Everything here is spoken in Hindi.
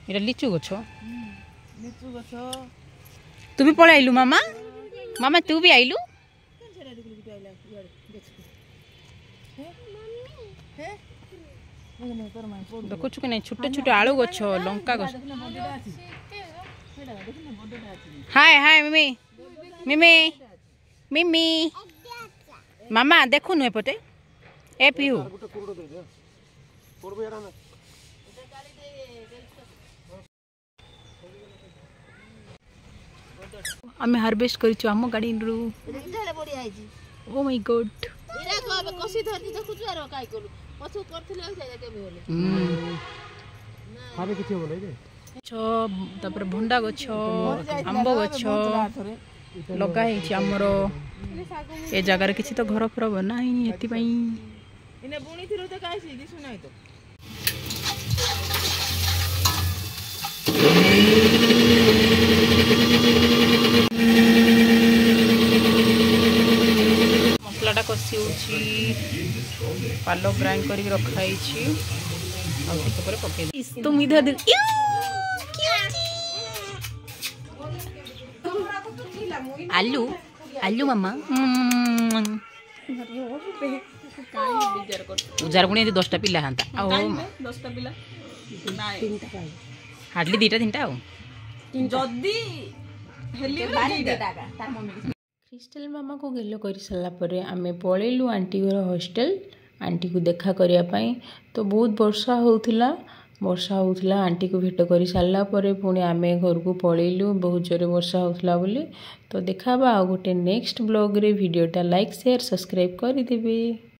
এটা লিচু গছ तू भी पळा आइलु मामा मामा तू भी आइलु देखु कि नहीं छोटे छोटे आलू गछ लंका गछ हाय हाय मिमी मिमी मिमी मामा देखु नु एपटे ए पियू आम हार्वेस्ट कर आम गाड़ी रु ओ माय गॉड भंडा गछ आंब गछ लगाई आमर ए जगार किसी तो घर फर बना मसलाटा कषि पालक ग्राइंड कर रखाई तुम इधर आलू आलू मामा उजार पुणी 10टा पिला हाँ हार्डली 2टा 3टा क्रिस्टल मामा को गेलो कर सारा आम पलैलु आंटी घर हॉस्टल आंटी को देखा करने तो बहुत वर्षा होता आंटी को भेट कर सारा पुणी आम घर को पलैलु बहुत जोरे वर्षा होता बोली तो देखा आ गोटे नेक्स्ट ब्लॉग रे वीडियोटा लाइक शेयर सब्सक्राइब करदेवे।